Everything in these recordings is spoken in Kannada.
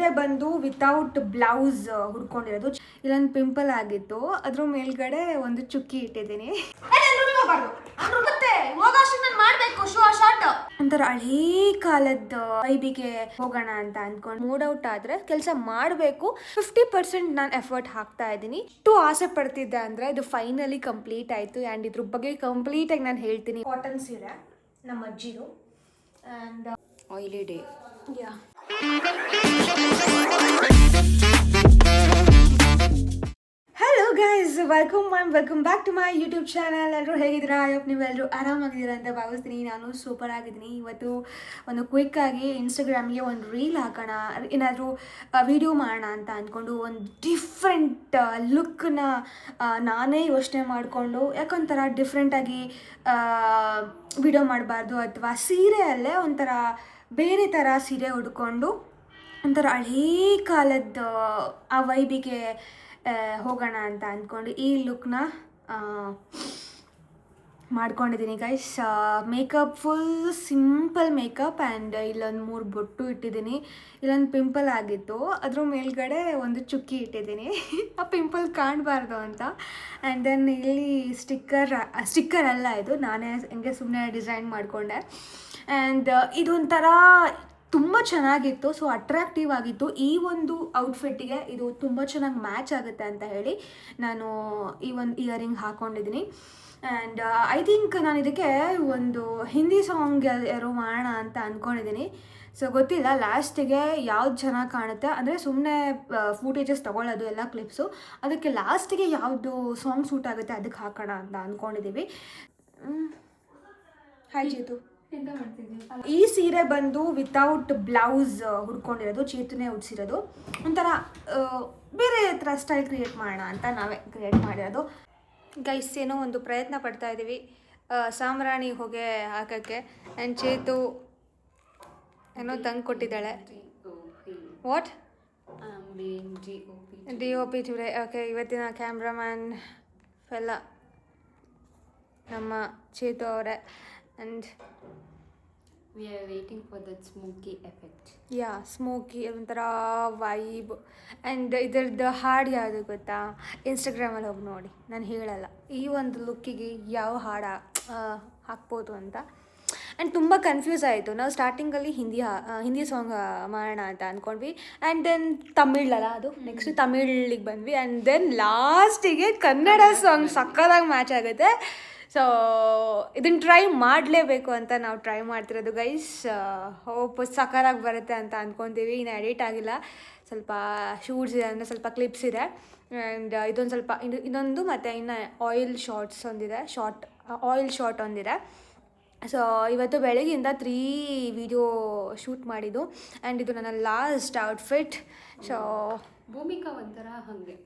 ಸೀರೆ ಬಂದು ವಿತೌಟ್ ಬ್ಲೌಸ್ ಹುಡ್ಕೊಂಡಿರೋದು. ಇಲ್ಲೊಂದು ಪಿಂಪಲ್ ಆಗಿತ್ತು, ಅದ್ರ ಮೇಲ್ಗಡೆ ಒಂದು ಚುಕ್ಕಿ ಇಟ್ಟಿದ್ದೀನಿ. ಒಂಥರ ಹಳೇ ಕಾಲದ ವೈಬಿಗೆ ಹೋಗೋಣ ಅಂತ ಅನ್ಕೊಂಡು ಮೂಡ್ ಔಟ್ ಆದ್ರೆ ಕೆಲಸ ಮಾಡಬೇಕು. 50% ನಾನು ಎಫರ್ಟ್ ಹಾಕ್ತಾ ಇದ್ದೀನಿ. ಎಷ್ಟು ಆಸೆ ಪಡ್ತಿದ್ದೆ ಅಂದ್ರೆ ಇದು ಫೈನಲಿ ಕಂಪ್ಲೀಟ್ ಆಯ್ತು. ಆ್ಯಂಡ್ ಇದ್ರ ಬಗ್ಗೆ ಕಂಪ್ಲೀಟ್ ಆಗಿ ನಾನು ಹೇಳ್ತೀನಿ. ಕಾಟನ್ ಸೀರೆ ನಮ್ಮ ಅಜ್ಜಿದು and oily day. Yeah hello guys, welcome back to my YouTube channel. ಎಲ್ಲರೂ ಹೇಗಿದ್ದೀರಾ? ನೀವೆಲ್ಲರೂ ಆರಾಮಾಗಿದ್ದೀರಾ ಅಂತ ಭಾವಿಸ್ತೀನಿ. ನಾನು ಸೂಪರ್ ಆಗಿದ್ದೀನಿ. ಇವತ್ತು ಒಂದು ಕ್ವಿಕ್ಕಾಗಿ ಇನ್ಸ್ಟಾಗ್ರಾಮ್ಗೆ ಒಂದು ರೀಲ್ ಹಾಕೋಣ, ಏನಾದರೂ ವಿಡಿಯೋ ಮಾಡೋಣ ಅಂತ ಅಂದ್ಕೊಂಡು ಒಂದು ಡಿಫ್ರೆಂಟ್ ಲುಕ್ಕನ್ನ ನಾನೇ ಯೋಚನೆ ಮಾಡಿಕೊಂಡು, ಯಾಕೊಂಥರ ಡಿಫ್ರೆಂಟಾಗಿ ವಿಡಿಯೋ ಮಾಡಬಾರ್ದು, ಅಥವಾ ಸೀರೆಯಲ್ಲೇ ಒಂಥರ ಬೇರೆ ಥರ ಸೀರೆ ಉಡ್ಕೊಂಡು ಒಂಥರ ಹಳೇ ಕಾಲದ ಆ ವೈಬಿಗೆ ಹೋಗೋಣ ಅಂತ ಅಂದ್ಕೊಂಡು ಈ ಲುಕ್ನ ಮಾಡ್ಕೊಂಡಿದ್ದೀನಿ guys. Makeup full simple makeup and ಇಲ್ಲೊಂದು 3 ಬೊಟ್ಟು ಇಟ್ಟಿದ್ದೀನಿ. ಇಲ್ಲೊಂದು ಪಿಂಪಲ್ ಆಗಿತ್ತು, ಅದ್ರ ಮೇಲ್ಗಡೆ ಒಂದು ಚುಕ್ಕಿ ಇಟ್ಟಿದ್ದೀನಿ ಆ ಪಿಂಪಲ್ ಕಾಣಬಾರ್ದು ಅಂತ. ಆ್ಯಂಡ್ ದೆನ್ ಇಲ್ಲಿ ಸ್ಟಿಕ್ಕರ್ ಅಲ್ಲ, ಇದು ನಾನೇ ಹಿಂಗೆ ಸುಮ್ಮನೆ ಡಿಸೈನ್ ಮಾಡಿಕೊಂಡೆ. ಆ್ಯಂಡ್ ಇದೊಂಥರ ತುಂಬ ಚೆನ್ನಾಗಿತ್ತು, ಸೊ ಅಟ್ರಾಕ್ಟಿವ್ ಆಗಿತ್ತು. ಈ ಒಂದು ಔಟ್ಫಿಟ್ಟಿಗೆ ಇದು ತುಂಬ ಚೆನ್ನಾಗಿ ಮ್ಯಾಚ್ ಆಗುತ್ತೆ ಅಂತ ಹೇಳಿ ನಾನು ಈ ಒಂದು ಇಯರಿಂಗ್ ಹಾಕ್ಕೊಂಡಿದ್ದೀನಿ. ಆ್ಯಂಡ್ ಐ ಥಿಂಕ್ ನಾನು ಇದಕ್ಕೆ ಒಂದು ಹಿಂದಿ ಸಾಂಗ್ ಯಾರೋ ಮಾಡೋಣ ಅಂತ ಅಂದ್ಕೊಂಡಿದ್ದೀನಿ. ಸೊ ಗೊತ್ತಿಲ್ಲ ಲಾಸ್ಟಿಗೆ ಯಾವ್ದು ಚೆನ್ನಾಗಿ ಕಾಣುತ್ತೆ, ಅಂದರೆ ಸುಮ್ಮನೆ ಫೂಟೇಜಸ್ ತೊಗೊಳ್ಳೋದು ಎಲ್ಲ ಕ್ಲಿಪ್ಸು, ಅದಕ್ಕೆ ಲಾಸ್ಟಿಗೆ ಯಾವುದು ಸಾಂಗ್ ಸೂಟ್ ಆಗುತ್ತೆ ಅದಕ್ಕೆ ಹಾಕೋಣ ಅಂತ ಅಂದ್ಕೊಂಡಿದ್ದೀವಿ. ಹಾಯ್ ಚೇತು. ಈ ಸೀರೆ ಬಂದು ವಿತೌಟ್ ಬ್ಲೌಸ್ ಹುಡ್ಕೊಂಡಿರೋದು, ಚೇತುನೇ ಉಡ್ಸಿರೋದು. ಒಂಥರ ಬೇರೆ ಥರ ಸ್ಟೈಲ್ ಕ್ರಿಯೇಟ್ ಮಾಡೋಣ ಅಂತ ನಾವೇ ಕ್ರಿಯೇಟ್ ಮಾಡಿರೋದು. ಗೈಸ್ ಏನೋ ಒಂದು ಪ್ರಯತ್ನ ಪಡ್ತಾ ಇದ್ದೀವಿ ಸಾಂಬ್ರಾಣಿ ಹೊಗೆ ಹಾಕೋಕ್ಕೆ. ಆ್ಯಂಡ್ ಚೇತು ಏನೋ ತಂದು ಕೊಟ್ಟಿದ್ದಾಳೆ. ವಾಟ್? DOP today. ಓಕೆ, ಇವತ್ತಿನ ಕ್ಯಾಮ್ರಾಮ್ಯಾನ್ ಎಲ್ಲ ನಮ್ಮ ಚೇತು ಅವರೇ. And we are waiting for that smoky effect. Yeah, smoky ಒಂಥರ ವೈಬ್. ಆ್ಯಂಡ್ ಇದ್ರದ್ದು ಹಾಡು ಯಾವುದು ಗೊತ್ತಾ? ಇನ್ಸ್ಟಾಗ್ರಾಮಲ್ಲಿ ಹೋಗಿ ನೋಡಿ, ನಾನು ಹೇಳಲ್ಲ ಈ ಒಂದು ಲುಕ್ಕಿಗೆ ಯಾವ ಹಾಡು ಹಾಕ್ಬೋದು ಅಂತ. ಆ್ಯಂಡ್ ತುಂಬ ಕನ್ಫ್ಯೂಸ್ ಆಯಿತು. ನಾವು ಸ್ಟಾರ್ಟಿಂಗಲ್ಲಿ ಹಿಂದಿ ಸಾಂಗ್ ಮಾಡೋಣ ಅಂತ ಅಂದ್ಕೊಂಡ್ವಿ. ಆ್ಯಂಡ್ ದೆನ್ ತಮಿಳಲ್ಲ, ಅದು ನೆಕ್ಸ್ಟ್ ತಮಿಳಿಗೆ ಬಂದ್ವಿ. ಆ್ಯಂಡ್ ದೆನ್ ಲಾಸ್ಟಿಗೆ ಕನ್ನಡ ಸಾಂಗ್ ಸಕ್ಕತ್ತಾಗಿ ಮ್ಯಾಚ್ ಆಗುತ್ತೆ. ಸೊ ಇದನ್ನು ಟ್ರೈ ಮಾಡಲೇಬೇಕು ಅಂತ ನಾವು ಟ್ರೈ ಮಾಡ್ತಿರೋದು ಗೈಸ್. ಹೋಪ್ ಸಕ್ಕತ್ತಾಗಿ ಬರುತ್ತೆ ಅಂತ ಅಂದ್ಕೊತೀವಿ. ಇನ್ನು ಎಡಿಟ್ ಆಗಿಲ್ಲ, ಸ್ವಲ್ಪ ಶೂಟ್ಸ್ ಇದೆ, ಅಂದರೆ ಸ್ವಲ್ಪ ಕ್ಲಿಪ್ಸ್ ಇದೆ. ಆ್ಯಂಡ್ ಇದೊಂದು ಸ್ವಲ್ಪ ಇನ್ನೊಂದು ಮತ್ತು ಇನ್ನು ಆಯಿಲ್ ಶಾರ್ಟ್ ಒಂದಿದೆ. ಸೊ ಇವತ್ತು ಬೆಳಗ್ಗೆಯಿಂದ 3 ವಿಡಿಯೋ ಶೂಟ್ ಮಾಡಿದ್ದು. ಆ್ಯಂಡ್ ಇದು ನನ್ನ ಲಾಸ್ಟ್ ಔಟ್ಫಿಟ್. ಸೊ ಭೂಮಿಕಾ ಒಂಥರ ಹಾಗೆ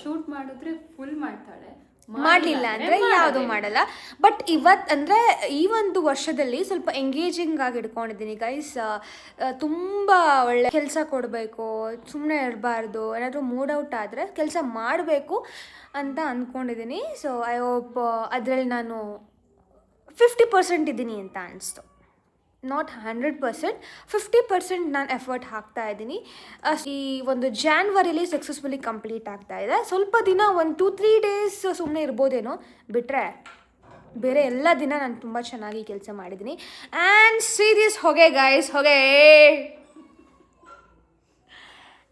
ಶೂಟ್ ಮಾಡಿದ್ರೆ ಫುಲ್ ಮಾಡ್ತಾಳೆ, ಮಾಡಲಿಲ್ಲ ಅಂದರೆ ಯಾವುದು ಮಾಡಲ್ಲ. ಬಟ್ ಇವತ್ತು ಅಂದರೆ ಈ ಒಂದು ವರ್ಷದಲ್ಲಿ ಸ್ವಲ್ಪ ಎಂಗೇಜಿಂಗ್ ಆಗಿ ಇಟ್ಕೊಂಡಿದ್ದೀನಿ ಗೈಸ್. ತುಂಬ ಒಳ್ಳೆ ಕೆಲಸ ಕೊಡಬೇಕು, ಸುಮ್ಮನೆ ಇರಬಾರ್ದು. ಏನಾದರೂ ಮೂಡ್ ಔಟ್ ಆದರೆ ಕೆಲಸ ಮಾಡಬೇಕು ಅಂತ ಅಂದ್ಕೊಂಡಿದ್ದೀನಿ. ಸೊ ಐ ಹೋಪ್ ಅದರಲ್ಲಿ ನಾನು 50% ಇದ್ದೀನಿ ಅಂತ ಅನಿಸ್ತು. ನಾಟ್ 100%, 50% ನಾನು ಎಫರ್ಟ್ ಹಾಕ್ತಾ ಇದ್ದೀನಿ. ಈ ಒಂದು ಜಾನ್ವರಿಲಿ ಸಕ್ಸಸ್ಫುಲಿ ಕಂಪ್ಲೀಟ್ ಆಗ್ತಾ ಇದೆ. ಸ್ವಲ್ಪ ದಿನ ಒಂದು 2-3 ಡೇಸ್ ಸುಮ್ಮನೆ ಇರ್ಬೋದೇನೋ, ಬಿಟ್ಟರೆ ಬೇರೆ ಎಲ್ಲ ದಿನ ನಾನು ತುಂಬ ಚೆನ್ನಾಗಿ ಕೆಲಸ ಮಾಡಿದ್ದೀನಿ. ಆ್ಯಂಡ್ ಸೀರಿಯಸ್ ಹೊಗೆ ಗೈಸ್, ಹೊಗೆ.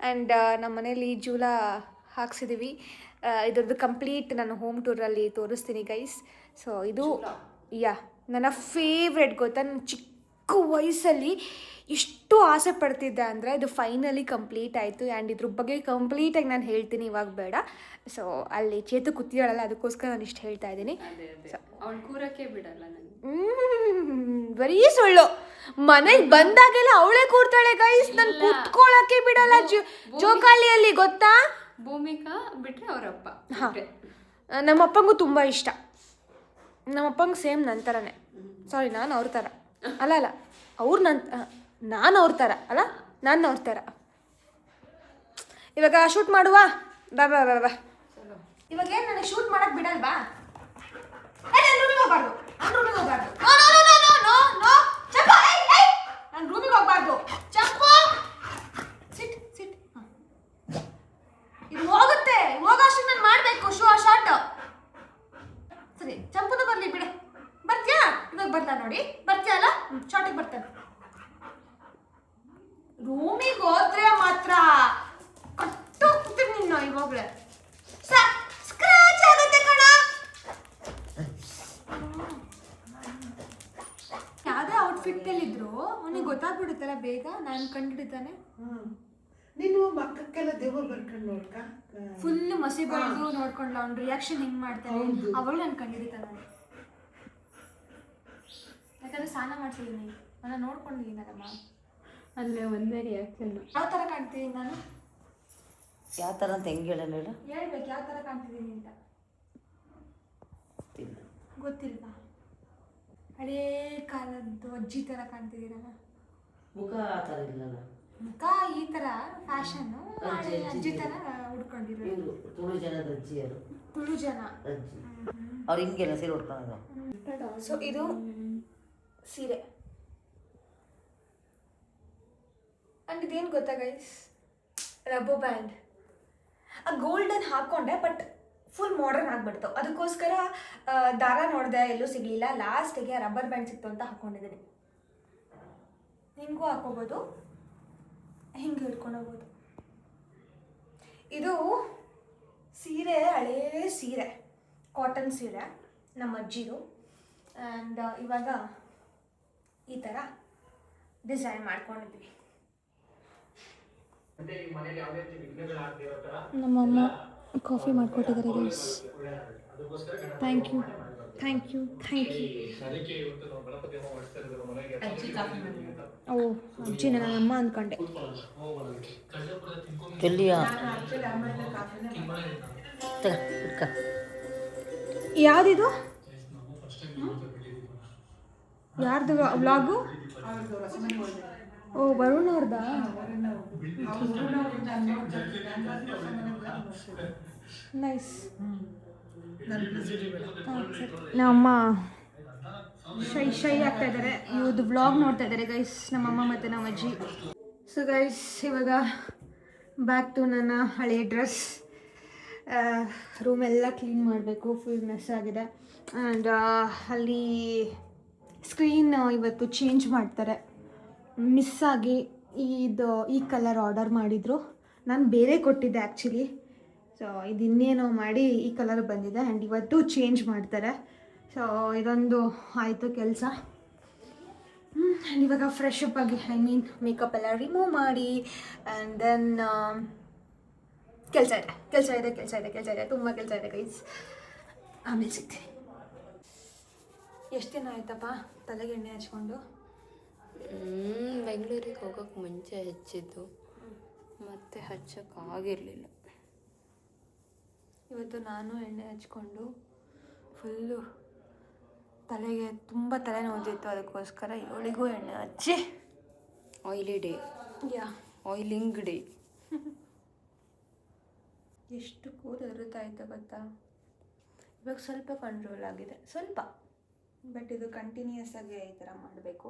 ಆ್ಯಂಡ್ ನಮ್ಮ ಮನೇಲಿ ಜೂಲ ಹಾಕ್ಸಿದ್ದೀವಿ. ಇದ್ರದ್ದು ಕಂಪ್ಲೀಟ್ ನಾನು ಹೋಮ್ ಟೂರಲ್ಲಿ ತೋರಿಸ್ತೀನಿ ಗೈಸ್. ಸೊ ಇದು ನನ್ನ ಫೇವ್ರೆಟ್ ಗೊತ್ತಾ. ನನ್ನ ಚಿಕ್ಕ ವಯಸ್ಸಲ್ಲಿ ಎಷ್ಟು ಆಸೆ ಪಡ್ತಿದ್ದೆ ಅಂದರೆ ಇದು ಫೈನಲಿ ಕಂಪ್ಲೀಟ್ ಆಯಿತು. ಆ್ಯಂಡ್ ಇದ್ರ ಬಗ್ಗೆ ಕಂಪ್ಲೀಟಾಗಿ ನಾನು ಹೇಳ್ತೀನಿ, ಇವಾಗ ಬೇಡ. ಸೊ ಅಲ್ಲಿ ಚೇತು ಕೂತಿದ್ದಾಳಲ್ಲ, ಅದಕ್ಕೋಸ್ಕರ ನಾನು ಇಷ್ಟು ಹೇಳ್ತಾ ಇದ್ದೀನಿ. ಅವ್ಳು ಕೂರಕ್ಕೆ ಬಿಡಲ್ಲ ನನಗೆ. ಬರೀ ಸುಳ್ಳು. ಮನೆಗೆ ಬಂದಾಗೆಲ್ಲ ಅವಳೇ ಕೂರ್ತಾಳೆ ಗೈಸ್, ನಾನು ಕೂತ್ಕೊಳ್ಳೋಕ್ಕೆ ಬಿಡಲ್ಲ. ಜೋಕಾಲಿಯಲ್ಲಿ ಗೊತ್ತಾ, ಭೂಮಿಕಾ ಬಿಟ್ಟರೆ ಅವರಪ್ಪ. ಹಾಂ, ನಮ್ಮಪ್ಪಂಗೂ ತುಂಬ ಇಷ್ಟ. ನಮ್ಮಪ್ಪಂಗೆ ಸೇಮ್ ನನ್ನ ಥರನೇ. ಸಾರಿ, ನಾನು ಅವ್ರ ಥರ ಅಲ್ಲ ಅವ್ರು ನಾನು ಅವ್ರ ಥರ ಅಲ್ಲ, ನಾನು ಅವ್ರ ಥರ. ಇವಾಗ ಶೂಟ್ ಮಾಡುವ ಬಾ. ಇವಾಗ ಏನು ನನಗೆ ಶೂಟ್ ಮಾಡಕ್ಕೆ ಬಿಡಲ್ವಾ? ನಾನು ರೂಮಿಗೆ ಹೋಗ್ಬಾರ್ದು. ನಾನು ರೂಮಿಗೆ ಹೋಗ್ಬಾರ್ದು. ಚಂಪು ಸಿಟ್. ರೂಮಿಗೆ ಹೋದ್ರೆ ಮಾತ್ರ ಕಟ್ಟೋಗ್ತೀನಿ ನೀನು ಇವಾಗಲೇ. ಸ್ಕ್ರಾಚ್ ಆಗುತ್ತೆ ಕಣ. ಯಾವುದೇ ಔಟ್ಫಿಟ್ಟಲ್ಲಿದ್ರು ಅವನಿಗೆ ಗೊತ್ತಾಗ್ಬಿಡುತ್ತಲ್ಲ ಬೇಗ, ನಾನು ಕಂಡಿಡ್ತಾನೆ. ನೀನು ಮಕ್ಕಕ್ಕೆಲ್ಲ ದೇವ್ರು ಬರ್ಕೊಂಡು ನೋಡ್ಕ ಫುಲ್ ಮಸಿ ಬಳಿದು ನೋಡ್ಕೊಂಡ್ಲ ಅವ್ನ ರಿಯಾಕ್ಷನ್ ಹೆಂಗ್ ಮಾಡ್ತಾನೆ ಅವಾಗ ನಾನು ಕಂಡಿಡಿತಾನೆ. ಯಾಕಂದ್ರೆ ಸ್ನಾನ ಮಾಡ್ತಿದ್ದೀನಿ, ನಾನು ನೋಡ್ಕೊಂಡಿದ್ದೀನಲ್ಲಮ್ಮ. ಅಲ್ಲೇ ಒಂದೇ ರಿಯಾಕ್ಷನ್. ಯಾವ ಥರ ಕಾಣ್ತಿದ್ದೀನಿ ನಾನು? ಯಾವ ಥರ ಅಂತ ಹೆಂಗೆ ಹೇಳೋಣ ಹೇಳು. ಹೇಳ್ಬೇಕು ಯಾವ ಥರ ಕಾಣ್ತಿದ್ದೀನಿ ಅಂತ. ಗೊತ್ತಿಲ್ವಾ? ಹಳೇ ಕಾಲದ್ದು ಅಜ್ಜಿ ಥರ ಕಾಣ್ತಿದ್ದೀರಲ್ಲ. ಮುಖ ಆ ಥರ ಇಲ್ಲಲ್ಲ, ಮುಖ ಈ ಥರ ಫ್ಯಾಷನ್ನು ಅಜ್ಜಿ ಥರ ಉಡ್ಕೊಂಡಿರೋದು. ಇವರು ತುಳು ಜನದ ಅಜ್ಜಿ, ಅವರು ತುಳು ಜನ ಅಜ್ಜಿ. ಅವ್ರು ಹಿಂಗೆಲ್ಲ ಸೀರೆ ಉಟ್ಕೊಳ್ಳೋದು. ಸೊ ಇದು ಸೀರೆ. ಅಂಡ್ ಇದೇನು ಗೊತ್ತಾ ಗೈಸ್, ರಬ್ಬರ್ ಬ್ಯಾಂಡ್. ಆ ಗೋಲ್ಡನ್ ಹಾಕ್ಕೊಂಡೆ, ಬಟ್ ಫುಲ್ ಮಾಡರ್ನ್ ಆಗಿಬಿಡ್ತು. ಅದಕ್ಕೋಸ್ಕರ ದಾರ ನೋಡಿದೆ, ಎಲ್ಲೂ ಸಿಗಲಿಲ್ಲ. ಲಾಸ್ಟಿಗೆ ರಬ್ಬರ್ ಬ್ಯಾಂಡ್ ಸಿಕ್ತು ಅಂತ ಹಾಕ್ಕೊಂಡಿದ್ದೀನಿ. ಹಿಂಗೂ ಹಾಕೋಬೋದು, ಹಿಂಗೆ ಹಿಡ್ಕೊಂಡು ಹೋಗ್ಬೋದು. ಇದು ಸೀರೆ, ಹಳೇ ಸೀರೆ, ಕಾಟನ್ ಸೀರೆ, ನಮ್ಮ ಅಜ್ಜಿದು. ಆ್ಯಂಡ್ ಇವಾಗ ಈ ಥರ ಡಿಸೈನ್ ಮಾಡ್ಕೊಂಡಿದ್ವಿ. ನಮ್ಮಮ್ಮ ಕಾಫಿ ಮಾಡಿಕೊಟ್ಟಿದ್ದಾರೆ guys. Thank you thank you thank you. ಓ ಅಜ್ಜಿ, ನನ್ನ ಅಮ್ಮ ಅಂದ್ಕೊಂಡೆ. ಎಲ್ಲಿಯಾ ಇಟ್ಕ. ಯಾವುದಿದು? ಯಾರ್ದು ವ್ಲಾಗು? ಓ ವರುಣ್ ಅವ್ರದ್ದಾ? ನೈಸ್. ನಮ್ಮಮ್ಮ ಶೈ ಆಗ್ತಾ ಇದ್ದಾರೆ. ಇವ್ರದ್ದು ವ್ಲಾಗ್ ನೋಡ್ತಾ ಇದ್ದಾರೆ ಗೈಸ್, ನಮ್ಮಮ್ಮ ಮತ್ತು ನಮ್ಮ ಅಜ್ಜಿ. ಸೊ ಗೈಸ್, ಇವಾಗ ಬ್ಯಾಕ್ ಟು ನನ್ನ ಹಳೆ ಡ್ರೆಸ್. ರೂಮೆಲ್ಲ ಕ್ಲೀನ್ ಮಾಡಬೇಕು, ಫುಲ್ ಮೆಸ್ ಆಗಿದೆ. ಆ್ಯಂಡ್ ಅಲ್ಲಿ ಸ್ಕ್ರೀನ್ ಇವತ್ತು ಚೇಂಜ್ ಮಾಡ್ತಾರೆ. ಮಿಸ್ ಆಗಿ ಈ ಕಲರ್ ಆರ್ಡರ್ ಮಾಡಿದರು. ನಾನು ಬೇರೆ ಕೊಟ್ಟಿದ್ದೆ ಆ್ಯಕ್ಚುಲಿ. ಸೊ ಇದು ಇನ್ನೇನೋ ಮಾಡಿ ಈ ಕಲರ್ ಬಂದಿದೆ. ಆ್ಯಂಡ್ ಇವತ್ತು ಚೇಂಜ್ ಮಾಡ್ತಾರೆ. ಸೊ ಇದೊಂದು ಆಯಿತು ಕೆಲಸ. ಆ್ಯಂಡ್ ಇವಾಗ ಫ್ರೆಶ್ ಅಪ್ ಆಗಿ, ಮೇಕಪ್ ಎಲ್ಲ ರಿಮೂವ್ ಮಾಡಿ, ಆ್ಯಂಡ್ ದೆನ್ ಕೆಲಸ ಇದೆ, ತುಂಬ ಕೆಲಸ ಇದೆ ಗೈಸ್. ಆಮೇಲೆ ಸಿಗ್ತೀನಿ. ಎಷ್ಟು ದಿನ ಆಯ್ತಪ್ಪ ತಲೆಗೆ ಎಣ್ಣೆ ಹಚ್ಕೊಂಡು? ಬೆಂಗಳೂರಿಗೆ ಹೋಗೋಕ್ಕೆ ಮುಂಚೆ ಹಚ್ಚಿದ್ದು, ಮತ್ತೆ ಹಚ್ಚೋಕ್ಕಾಗಿರಲಿಲ್ಲ. ಇವತ್ತು ನಾನು ಎಣ್ಣೆ ಹಚ್ಕೊಂಡು ಫುಲ್ಲು ತಲೆಗೆ ತುಂಬ ತಲೆ ನೋವುತ್ತಿತ್ತು. ಅದಕ್ಕೋಸ್ಕರ ಇವಳಿಗೂ ಎಣ್ಣೆ ಹಚ್ಚಿ ಆಯಿಲಿ ಡೇ, ಆಯಿಲಿಂಗ್ ಡೇ. ಎಷ್ಟು ಕೂದಲು ಇರುತ್ತಾಯಿತ್ತು ಗೊತ್ತಾ? ಇವಾಗ ಸ್ವಲ್ಪ ಕಂಟ್ರೋಲ್ ಆಗಿದೆ, ಸ್ವಲ್ಪ. ಬಟ್ ಇದು ಕಂಟಿನ್ಯೂಸ್ ಆಗಿ ಈ ಥರ ಮಾಡಬೇಕು,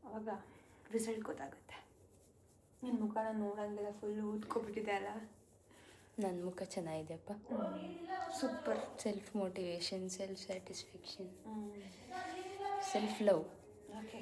ಆವಾಗ ರಿಸಲ್ಟ್ ಗೊತ್ತಾಗುತ್ತೆ. ನಿನ್ನ ಮುಖನ ನೋಡಂಗೆಲ್ಲ ಫುಲ್ಲು ಊದ್ಕೊಬಿಟ್ಟಿದೆ ಅಲ್ಲ? ನನ್ನ ಮುಖ ಚೆನ್ನಾಗಿದೆಯಪ್ಪ. Super. Self motivation, self satisfaction, self love. Okay.